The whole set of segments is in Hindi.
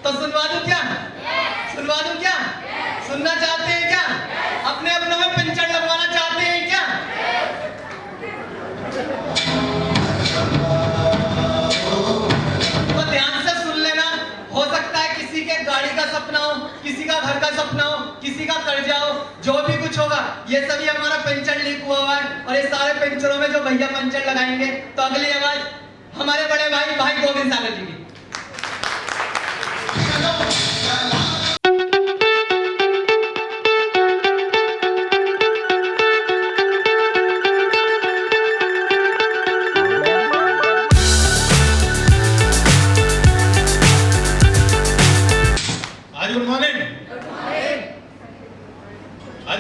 तो सुनवा दूं क्या? सुनवा दूं क्या? सुनना चाहते हैं क्या? अपने अपनों में पिंचड़ लगवाना चाहते हैं क्या? तो ध्यान से सुन लेना। हो सकता है किसी के गाड़ी का सपना हो, किसी का घर का सपना हो, किसी का कर्जा हो, जो भी कुछ होगा ये सभी हमारा पेंशन लीक हुआ है। और ये सारे पेंशनों में जो भैया पेंशन लगाएंगे, तो अगली आवाज हमारे बड़े भाई गोविंद सागर जी की।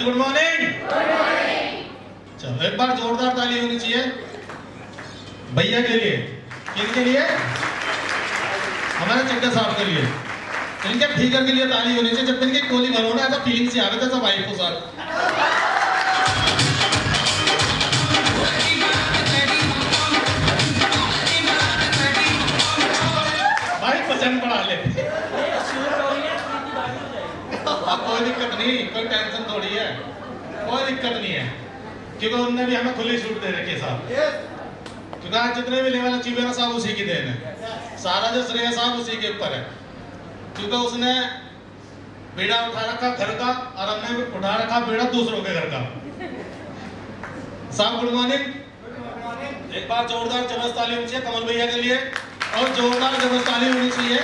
Good morning. चलो एक बार जोरदार ताली होनी चाहिए भैया के लिए। किनके लिए? हमारे चड्डा साहब के लिए। इनके फिगर के लिए ताली होनी चाहिए। जब इनकी गोली भरो ना ऐसा फीलिंग से आ रहा था सब वाइफ को साथ। भाई वजन बढ़ा ले। कोई दिक्कत नहीं, कोई टेंशन थोड़ी है, कोई दिक्कत नहीं है, क्योंकि उनने भी हमें खुली छूट दे रखी है साहब। क्योंकि आज जितने भी लेवल अचीव है ना साहब उसी की देन है। सारा जो श्रेय साहब उसी के ऊपर है, क्योंकि उसने बेड़ा उठा रखा घर का और हमने उठा रखा बेड़ा दूसरों के घर का। साहब गुड मॉर्निंग। एक बार जोरदार जबरदस्त ताली होनी चाहिए कमल भैया के लिए, और जोरदार जबरदस्त ताली होनी चाहिए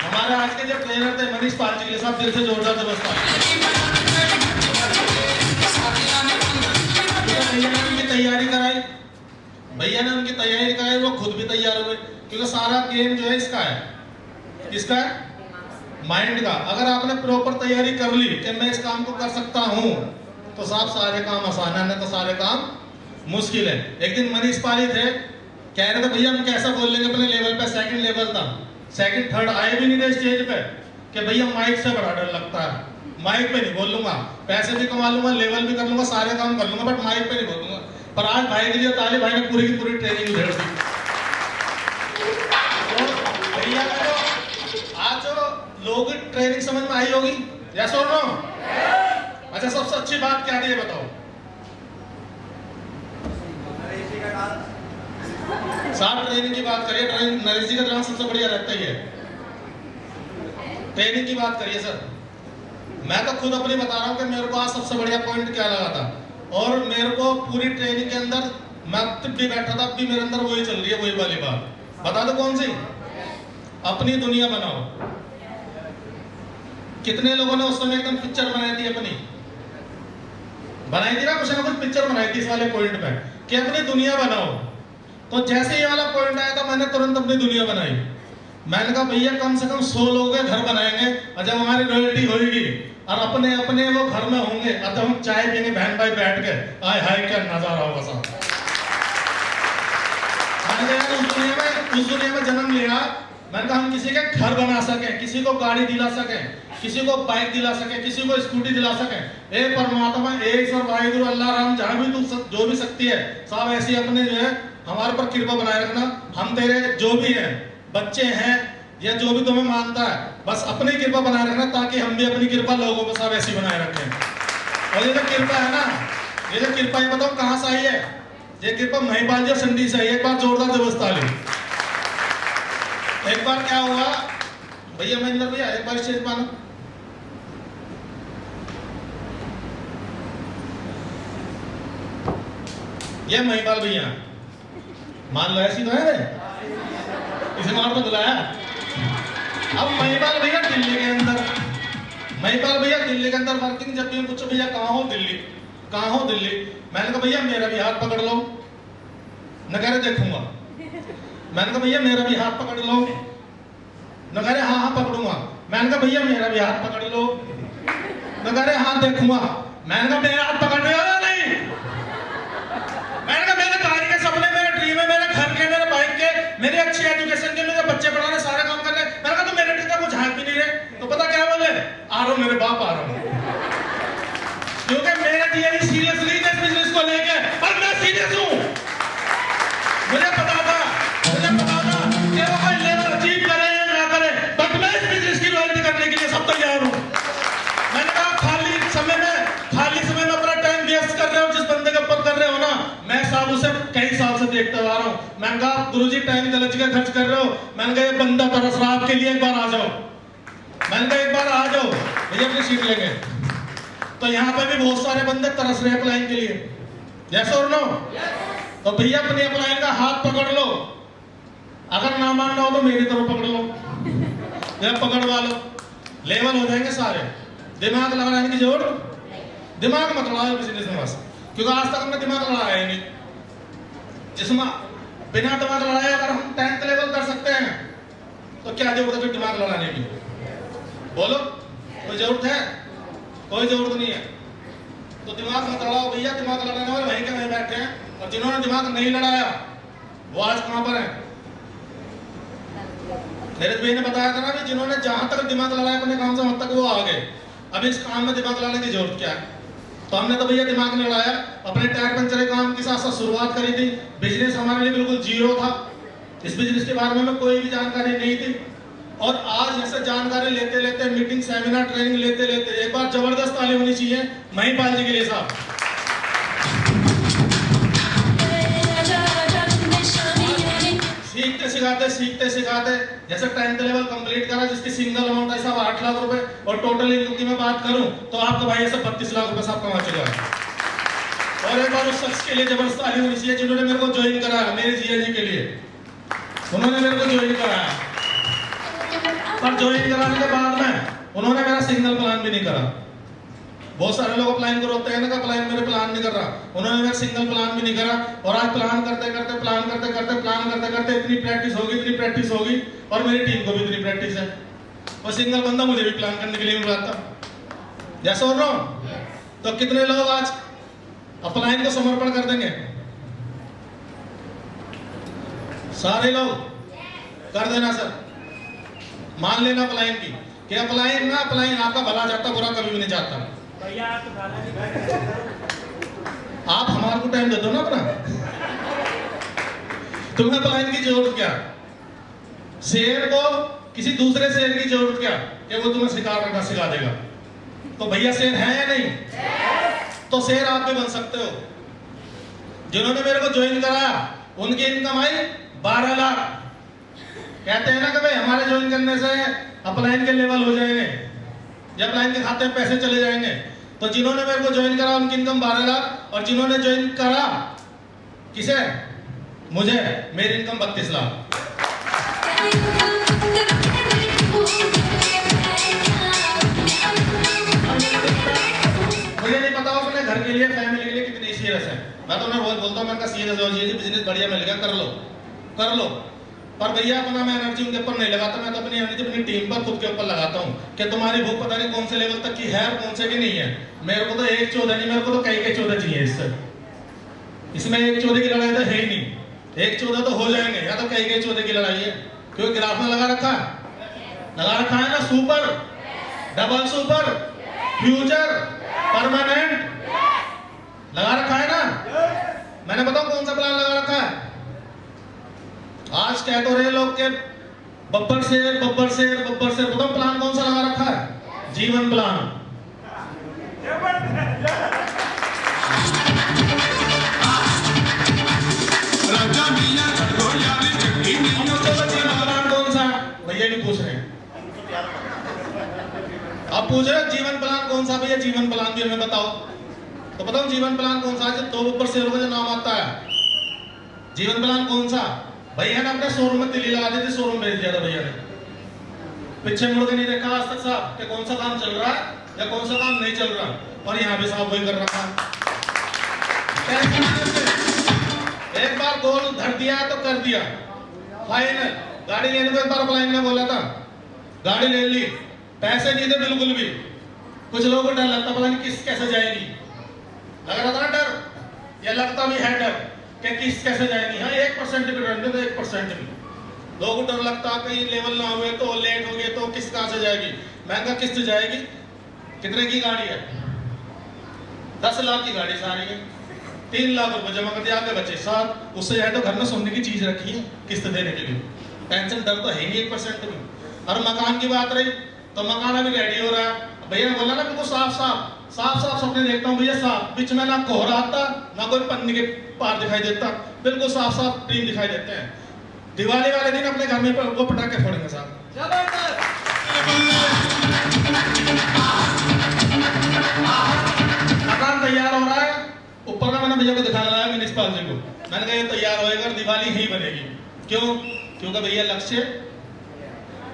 हमारे आज के जो ट्रेनर थे मनीष पाल जी के लिए। साहब दिल से जोरदार जबरदस्त भैया ने उनकी तैयारी कराई, भैया ने उनकी तैयारी कराई, वो खुद भी तैयार हुए, क्योंकि सारा गेम जो है इसका है, किसका है? माइंड का। अगर आपने प्रॉपर तैयारी कर ली कि मैं इस काम को कर सकता हूं, तो साहब सारे काम आसान है, नहीं तो सारे काम मुश्किल है। एक दिन मनीष पाली थे, कह रहे थे भैया हम कैसा बोल लेंगे अपने लेवल पे, सेकंड लेवल था, सेकंड थर्ड आए भी नहीं थे स्टेज पे, कि भैया माइक से बड़ा डर लगता है, माइक पे नहीं बोल लूंगा, पैसे भी कमा लूंगा, लेवल भी कर लूंगा, सारे काम कर लूंगा, बट माइक पे नहीं बोलूंगा। पर आज भाई के लिए ताली, भाई ने पूरी की पूरी ट्रेनिंग उधेड़ दी। तो भैया का जो आज जो लोग ट्रेनिंग समझ में आई होगी, यस और नो? अच्छा सबसे अच्छी बात क्या थी ये बताओ साहब? ट्रेनिंग की बात करिए, ट्रेनिंग नरेश जी का डांस सबसे बढ़िया रहता ही है। ट्रेनिंग की बात करिए सर, मैं तो खुद अपनी बता रहा हूँ कि मेरे को आज सबसे बढ़िया पॉइंट क्या लगा था, और मेरे को पूरी ट्रेनिंग के अंदर मैं तब भी बैठा था, अब भी मेरे अंदर वही चल रही है, वही वाली बात। बता दो कौन सी? अपनी दुनिया बनाओ। कितने लोगों ने उस समय एकदम पिक्चर बनाई थी, अपनी बनाई थी ना, कुछ ना कुछ पिक्चर बनाई थी इस वाले पॉइंट पे कि अपनी दुनिया बनाओ। तो जैसे ये वाला पॉइंट आया था मैंने तुरंत अपनी दुनिया बनाई। मैंने कहा भैया कम से कम 100 लोगों के घर बनाएंगे, और जब हमारी रॉयल्टी होगी और अपने अपने वो घर में होंगे, और जब हम चाय पीएंगे बहन भाई बैठ के, आय हाय क्या नजारा होगा साहब। मैंने कहा उस दुनिया में जन्म लिया, मैंने कहा हम किसी के घर बना सकें, किसी को गाड़ी दिला सकें, किसी को बाइक दिला सके, किसी को स्कूटी दिला सके। ए परमात्मा, एक ईश्वर वाहिगुरु अल्लाह राम, जहां भी तू जो भी शक्ति है साहब, ऐसी अपने जो है हमारे पर कृपा बनाए रखना। हम तेरे जो भी हैं, बच्चे हैं या जो भी तुम्हें मानता है, बस अपनी कृपा बनाए रखना, ताकि हम भी अपनी कृपा लोगों को साहब ऐसी बनाए रखें। और ये जो कृपा है ना, ये जो कृपा, ये बताओ कहाँ से आई है? ये कृपा महिपाल जी संडी से आई। एक बार जोरदार जबरदस्त ताली। एक बार क्या हुआ भैया, महेंद्र भैया एक बार स्टेज पर आना। ये महिपाल भैया, मान लो ऐसी तो है, इसे मार तो बुलाया। अब महिपाल भैया दिल्ली के अंदर, महिपाल भैया दिल्ली के अंदर वर्किंग। जब भी पूछो भैया कहाँ हो? दिल्ली। कहाँ हो? दिल्ली। मैंने कहा भैया मेरा भी हाथ पकड़ लो, न कह रहे देखूंगा। मैंने कहा भैया मेरा भी हाथ पकड़ लो, न कह रहे हाँ हाँ पकड़ूंगा। मैंने कहा भैया मेरा भी हाथ पकड़ लो, न कह रहे हाँ देखूंगा। मैंने कहा मेरा हाथ पकड़ रहे हो या नहीं? मैंने कहा मेरे गाड़ी के सपने, मेरे ड्रीम है, मेरे घर के, मेरे बाइक के, मेरी अच्छी एजुकेशन के, मेरे बच्चे पढ़ाने, सारे काम कर रहे। मैंने कहा तो मेरे ड्रीम का कुछ झांक भी नहीं रहे। तो पता क्या बोले? आ रहा हूं मेरे बाप, आ रहा हूं, क्योंकि मेरे दिए सीरियसली इस बिजनेस को लेके, और मैं सीरियस हूं। मुझे पता था कि वो कोई लेवल अचीव करे या ना करे, बट मैं इस मैंने कहा गुरुजी टाइम गलत जगह खर्च कर रहे हो। मैंने कहा ये बंदा तरस रहा आपके लिए, एक बार आ जाओ। मैंने कहा एक बार आ जाओ भैया, अपनी सीट लेंगे। तो यहाँ पे भी बहुत सारे बंदे तरस रहे अपलाइन के लिए, यस और नो? तो भैया अपनी अपलाइन का हाथ पकड़ लो, अगर ना मानना हो तो मेरी तरफ पकड़ लो, जब पकड़वा लो, लेवल हो जाएंगे सारे। दिमाग लगाने की जरूरत, दिमाग मत लड़ाओ बिजनेस में बस, क्योंकि आज तक हमने दिमाग लड़ाया ही नहीं। जिसमें बिना दिमाग लड़ाए अगर हम 10th लेवल कर सकते हैं तो क्या जरूरत है फिर दिमाग लड़ाने की? बोलो, कोई जरूरत है? कोई जरूरत नहीं है। तो दिमाग मत लड़ाओ भैया, दिमाग लड़ाने वाले वहीं के वहीं बैठे हैं, और जिन्होंने दिमाग नहीं लड़ाया वो आज कहां पर है? नीरज भाई ने बताया था ना भी, जिन्होंने जहां तक दिमाग लड़ाया अपने काम से वहां तक वो आ गए। अब इस काम में दिमाग लड़ाने की जरूरत क्या है? तो हमने तो भैया दिमाग नहीं लड़ाया, अपने टायर पंचर के काम के साथ साथ शुरुआत करी थी। बिजनेस हमारे लिए बिल्कुल जीरो था, इस बिजनेस के बारे में हमें कोई भी जानकारी नहीं थी। और आज ऐसे जानकारी लेते लेते, मीटिंग, सेमिनार, ट्रेनिंग लेते लेते, एक बार जबरदस्त ताली होनी चाहिए महिपाल जी के लिए साहब। सीखते सिखाते जैसे 10th लेवल कंप्लीट करा, जिसकी सिंगल अमाउंट है साहब 8 लाख रुपए, और टोटल इनकम की मैं बात करूं तो आपका भाई ऐसे 32 लाख रुपए साहब कमा चुका है। और एक बार उस शख्स के लिए जबरदस्त ताली होनी चाहिए जिन्होंने मेरे को ज्वाइन कराया, मेरे जिया जी के लिए, उन्होंने मेरे को ज्वाइन कराया। पर ज्वाइन कराने के बाद में उन्होंने मेरा सिंगल प्लान भी नहीं करा। बहुत सारे लोग अप्लाइन को रोकते हैं ना, अप्लाइन मेरे प्लान नहीं कर रहा, उन्होंने मेरा सिंगल प्लान भी नहीं करा। और आज प्लान करते करते इतनी प्रैक्टिस होगी और मेरी टीम को भी इतनी प्रैक्टिस है, और सिंगल बंदा मुझे भी प्लान करने के लिए बुलाता। जैसा हो रहा हूं, तो कितने लोग आज अप्लाइन को समर्पण कर देंगे? सारे लोग कर देना सर, मान लेना अप्लाइन की, कि अप्लाइन आपका भला चाहता, बुरा कभी भी नहीं चाहता। आप हमारे को टाइम दे दो ना अपना। तुम्हें अप्लाइन की जरूरत क्या? शेर को किसी दूसरे शेर की जरूरत क्या कि वो तुम्हें शिकार करना सिखा देगा? तो भैया शेर है या नहीं? तो शेर आप भी बन सकते हो। जिन्होंने मेरे को ज्वाइन कराया उनकी इनकम आई 12 लाख। कहते हैं ना कि भाई हमारे ज्वाइन करने से अपलाइन के लेवल हो जाएंगे, जब अपलाइन के खाते में पैसे चले जाएंगे। तो जिन्होंने मेरे को ज्वाइन करा उनकी इनकम 12 लाख, और जिन्होंने ज्वाइन करा किसे? मुझे, मेरी इनकम 32 लाख। मुझे नहीं पता अपने घर के लिए, फैमिली के लिए कितनी सीरियस है। मैं तो उन्हें रोज बोलता हूँ, मैंने कहा सीरियस हो जाइए, बिजनेस बढ़िया मिल गया, कर लो। पर भैया अपना मैं एनर्जी उनके ऊपर नहीं लगाता, मैं तो अपनी एनर्जी अपनी टीम पर, खुद के ऊपर लगाता हूँ कि तुम्हारी भूख पता नहीं कौन से लेवल तक की है और कौन से की नहीं है। मेरे को तो 1/14 नहीं, मेरे को तो कई 14 चाहिए। इसमें 1/14 की लड़ाई तो है ही नहीं, 1/14 तो हो जाएंगे, या तो कई 14 की लड़ाई है। क्योंकि ग्राफ में लगा रखा है ना, super, double super, future, permanent लगा रखा है ना। मैंने बताऊं कौन सा प्लान लगा रखा है? आज कह तो रहे लोग के बब्बर शेर, बताओ प्लान कौन सा लगा रखा है? जीवन प्लान। जीवन प्लान कौन सा? भैया नहीं पूछ रहे, आप पूछ रहे जीवन प्लान कौन सा? भैया जीवन प्लान भी हमें बताओ। तो बताओ जीवन प्लान कौन सा है? जो 2 बब्बर शेरों का जो नाम आता है, जीवन प्लान कौन सा? भैया ने अपने शोरूम में तिल्ली लगा दी थी, शोरूम भेज दिया था भैया ने, पीछे मुड़ के नहीं देखा आज तक साहब कि कौन सा काम चल रहा है या कौन सा काम नहीं चल रहा। और यहाँ भी साहब वही कर रखा है। एक बार गोल धर दिया तो कर दिया फाइनल। गाड़ी लेने को एक बार अप्लाइन में बोला था, गाड़ी ले ली, पैसे नहीं थे बिल्कुल भी। कुछ लोगों को डर लगता, पता नहीं किस कैसे जाएगी, लग रहा था ना डर, या लगता भी है डर कि किस कैसे जाएगी। हाँ 1% भी डर नहीं, तो 1% भी लोगों को डर लगता, कहीं लेवल ना हुए तो, लेट हो गए तो किस्त कहाँ से जाएगी। महंगा किस्त जाएगी। कितने की गाड़ी है? 10 लाख की गाड़ी सारी है, 3 लाख रुपए जमा कर दिया, आपके बच्चे 7, उससे जाए तो घर में सोने की चीज रखी है किस्त देने के लिए। टेंशन डर तो है ही 1% भी। और मकान की बात रही तो मकान अभी रेडी हो रहा है। भैया बोला ना बिल्कुल साफ सपने देखता हूँ भैया, साफ, बीच में ना कोहरा आता, ना कोई पन्नी के पार दिखाई देता, बिल्कुल साफ साफ ड्रीम दिखाई देते हैं। दिवाली वाले दिन अपने घर में वो पटाखे फोड़ेंगे साहब। मकान तैयार हो रहा है, ऊपर का मैंने भैया को दिखाने लाया म्यूनिसिपालिटी को, मैंने कहा ये तैयार होएगा और दिवाली ही बनेगी। क्यों? क्योंकि भैया लक्ष्य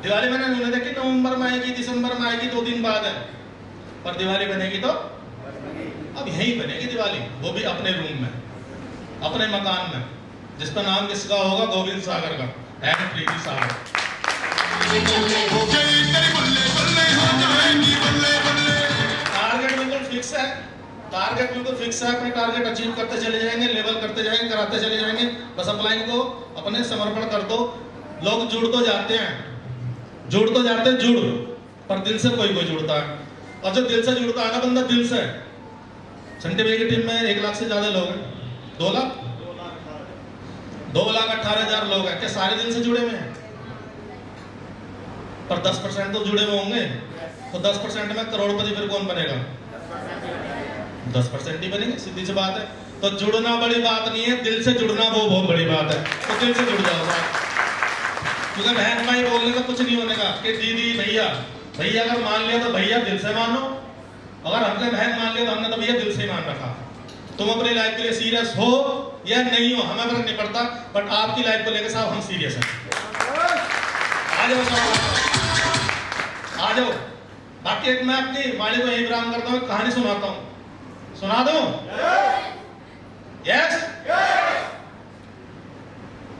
दिवाली मैंने उन्होंने देखी नवंबर में आएगी, दिसंबर में आएगी, 2 दिन बाद है, पर दिवाली बनेगी तो अब यहीं बनेगी दिवाली, वो भी अपने रूम में, अपने मकान में, जिसका नाम किसका होगा? गोविंद सागर का, एंड प्रीति सागर। टारगेट बिल्कुल फिक्स है, टारगेट बिल्कुल फिक्स है, अपने टारगेट अचीव करते चले जाएंगे, लेवल करते जाएंगे, कराते चले जाएंगे। बस अपलाइन को अपने समर्पण कर दो। लोग जुड़ तो जाते हैं, जुड़, पर दिल से कोई जुड़ता है, और जो दिल से जुड़ता है ना बंदा दिल से, संटे भाई की टीम में 1 लाख से ज्यादा लोग हैं, 2 लाख 2,18,000 लोग हैं, क्या सारे दिल से जुड़े हुए हैं? पर 10% तो जुड़े हुए होंगे, तो 10% में करोड़पति फिर कौन बनेगा? 10% ही बनेंगे, सीधी सी बात है। तो जुड़ना बड़ी बात नहीं है, दिल से जुड़ना वो बहुत बड़ी बात है। तो दिल से जुड़ जाओ साहब, क्योंकि बहन भाई बोलने का कुछ नहीं होने का कि दीदी भैया, भैया अगर मान लिया तो भैया दिल से मानो, अगर हमने बहन मान लिया तो हमने तो भैया दिल से ही मान रखा। तुम अपनी लाइफ के लिए सीरियस हो या नहीं हो हमें फर्क नहीं पड़ता, बट आपकी लाइफ को लेकर साहब हम सीरियस हैं। आ जाओ साहब, आ जाओ। बाकी एक मैं अपनी माली को यही विराम करता हूँ, कहानी सुनाता हूँ, सुना दूं? यस।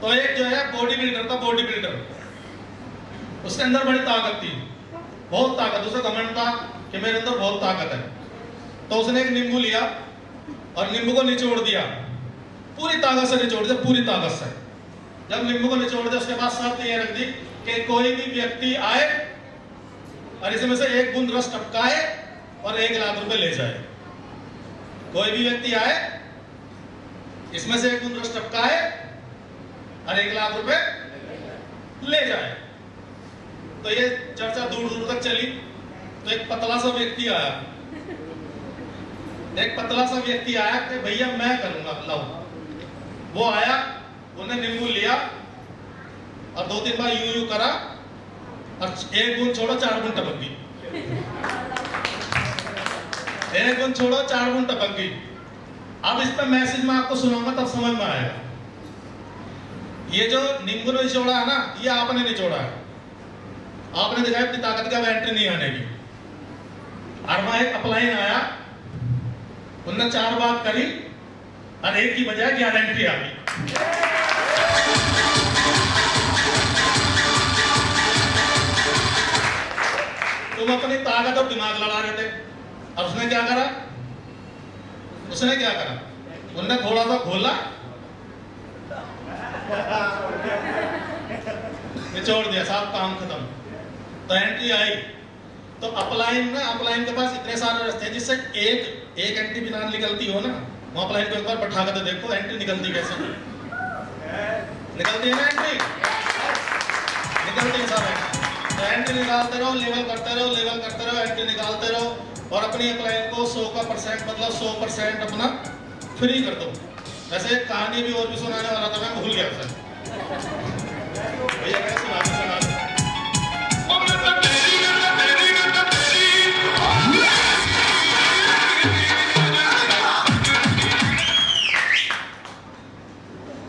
तो एक जो है बॉडी बिल्डर था, बॉडी बिल्डर, उसके अंदर बड़ी ताकत थी, बहुत ताकत, उसे घमंड था कि मेरे अंदर बहुत ताकत है। तो उसने एक नींबू लिया और नींबू को निचोड़ दिया, पूरी ताकत से निचोड़ दिया, पूरी ताकत से। जब नींबू को निचोड़ दिया उसके बाद शर्त ये रख दी कि कोई भी व्यक्ति आए और इसमें से 1 बूंद रस टपकाए और 1 लाख रुपए ले जाए। कोई भी व्यक्ति आए, इसमें से 1 बूंद रस टपकाए और 1 लाख रुपए ले जाए। तो ये चर्चा दूर दूर तक चली। तो एक पतला सा व्यक्ति आया, कि भैया मैं करूंगा, लाओ। वो आया, उन्हें नींबू लिया और 2-3 बार यूं करा और 1 बूंद छोड़ो 4 बूंद टपक गई, 1 बूंद छोड़ो 4 बूंद टपक गई। अब इस पर मैसेज मैं आपको सुनाऊंगा, तब समझ में आएगा। ये जो नींबू ने निचोड़ा है ना, ये आपने निचोड़ा है, आपने दिखाया अपनी ताकत का एंट्री नहीं आने की। और वहां एक अपलाइन आया, उन्होंने 4 बात करी और 1 की बजाय 11 एंट्री आ गई। तुम अपनी ताकत और दिमाग लड़ा रहे थे, और उसने क्या करा? उन्होंने थोड़ा सा खोला, निचोड़ दिया, साहब काम खत्म। तो एंट्री आई। तो अपलाइन के पास इतने सारे रास्ते हैं जिससे एक एंट्री भी ना निकलती हो ना, वो अपलाइन को एक बार बैठा कर देखो एंट्री निकलती कैसे। निकलती है ना एंट्री, निकलती है साहब। तो एंट्री निकालते रहो, लेवल करते रहो, एंट्री निकालते रहो, और अपनी अपलाइन को 100% मतलब 100% अपना फ्री कर दो। वैसे एक कहानी भी और भी सुनाने वाला था, मैं भूल गया था भैया, कैसे सुना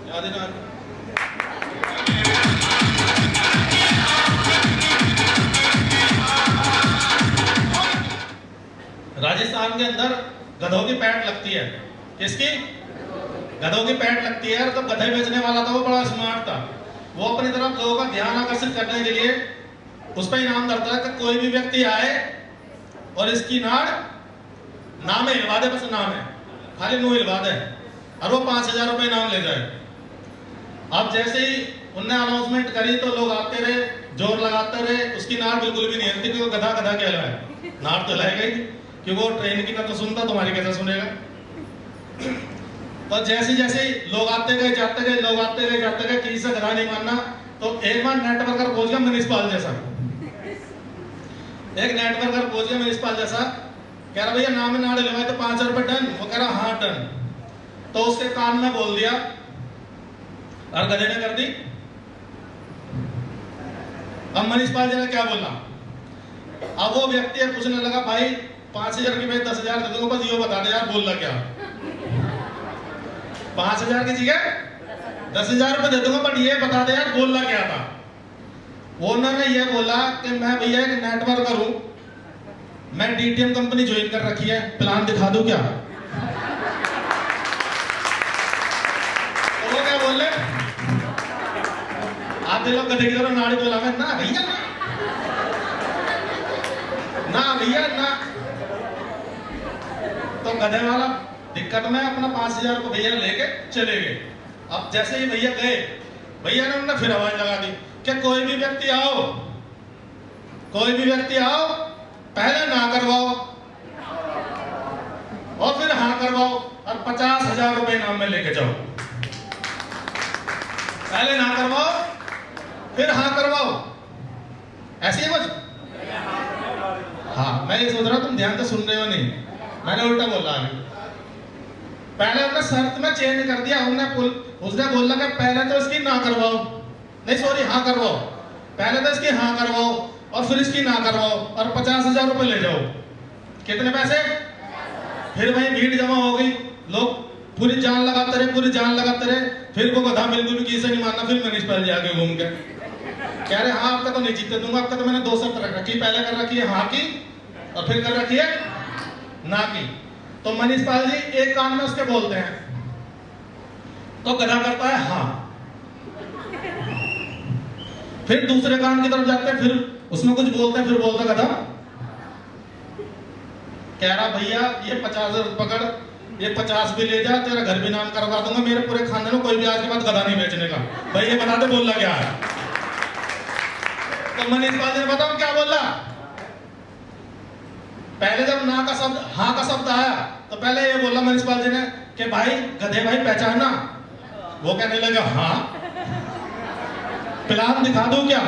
याद है ना? राजस्थान के अंदर गधों की पैंट लगती है। किसकी? गधों की पैंट लगती है। तो गधे बेचने वाला था, वो बड़ा स्मार्ट था। वो अपनी तरफ लोगों का ध्यान आकर्षित करने के लिए उस पर इनाम करता है कि कोई भी व्यक्ति आए और इसकी नाम हिलवा दे, बस नाम है, खाली मुंह हिलवा दे, और वो 5,000 रुपए इनाम ले जाए। अब जैसे ही उनने अनाउंसमेंट करी तो लोग आते रहे, जोर लगाते रहे। उसकी नाड़ बिल्कुल भी नहीं हिलती, क्योंकि गधा कहलाए, नाड़ तो हिलाएगा ही, क्योंकि वो ट्रेन की ना तो सुनता, तुम्हारी कैसे सुनेगा। तो जैसे जैसे लोग आते गए जाते गए, किसी से गधा नहीं मानना। तो एक बार नेटवर्कर पहुंच गया म्युनिसिपल जैसा, कह रहा भैया नाड़ हिलवाए तो 5,000 रुपए डन। वो कह रहा हाँ डन। तो उसके कान में बोल दिया और गधे ने कर दी। अब मनीष पाल जी ने क्या बोला? अब वो व्यक्ति पूछने लगा, भाई 5,000 की मैं 10,000 दे दूंगा, बस ये बता दे यार बोल रहा क्या? 5,000 की जगह 10,000 रुपए दे दूंगा, बट ये बता दे यार बोल रहा क्या था? वो उन्होंने ये बोला कि मैं भैया एक नेटवर्कर हूं, मैं डीटीएम कंपनी ज्वाइन कर रखी है, प्लान दिखा दूं क्या? तो वो क्या बोले? आधे लोग गधे की तरह नाड़ी बोला, मैं ना भैया ना भैया ना। तो गधे वाला दिक्कत में अपना 5,000 रुपये भैया लेके चले गए। अब जैसे ही भैया गए, भैया ने उन्होंने फिर आवाज लगा दी कि कोई भी व्यक्ति आओ, कोई भी व्यक्ति आओ, पहले ना करवाओ और फिर हाँ करवाओ और 50,000 रुपए इनाम में लेके जाओ। पहले ना करवाओ फिर हाँ करवाओ, ऐसी है कुछ? हाँ, मैं ये सोच रहा हूं तुम ध्यान से सुन रहे हो नहीं, मैंने उल्टा बोला अभी। पहले हमने शर्त में चेंज कर दिया, उसने बोला कि पहले तो इसकी ना करवाओ, नहीं सॉरी हाँ करवाओ, पहले तो इसकी हाँ करवाओ और फिर इसकी ना करवाओ और 50,000 रुपए ले जाओ। कितने पैसे? फिर वही भीड़ जमा हो गई, लोग पूरी जान लगाते रहे, पूरी जान लगाते रहे। फिर वो गधा बिल्कुल भी किसी नहीं मानना, फिर मनीष पाल जी आगे घूम के कह रहे हाँ आपका तो नहीं जीतने दूंगा, आपका तो मैंने 2 शर्त रख रखी, पहले कर रखी है हाँ की और फिर कर रखी है ना की। तो मनीष पाल जी एक कान में उसके बोलते हैं, तो गधा करता है हाँ, फिर दूसरे कान की तरफ जाते हैं, फिर उसमें कुछ बोलते हैं, फिर बोलता गधा कह रहा भैया ये 50,000 पकड़, ये 50 भी ले जा, तेरा घर भी नाम करवा दूंगा, मेरे पूरे खानदान में कोई भी आज के बाद गधा नहीं बेचने का। भाई ये बता दे बोल रहा क्या है? तो मनीष पाल जी ने बताओ क्या बोला? पहले जब ना का शब्द हाँ का शब्द आया तो पहले ये बोला मनीष पाल जी ने कि भाई गधे भाई पहचाना? वो कहने लगा हाँ, प्लान दिखा दूं क्या?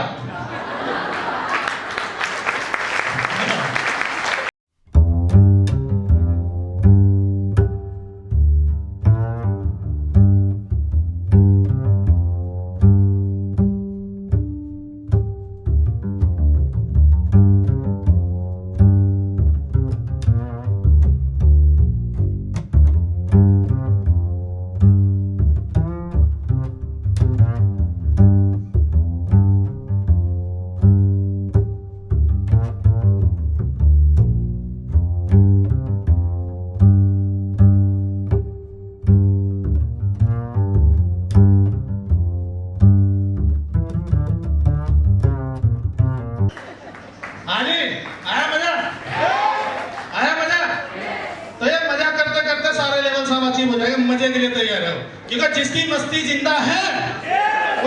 मजे के लिए तैयार हो, क्योंकि जिसकी मस्ती जिंदा है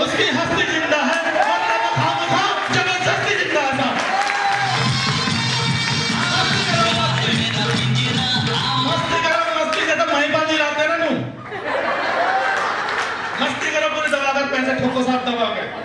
उसकी हस्ती जिंदा है, जबरदस्ती जिंदा है। मस्ती करो मही पानी लाते ना, मस्ती करो पूरे दबाकर पैसे ठोको साथ दबा के।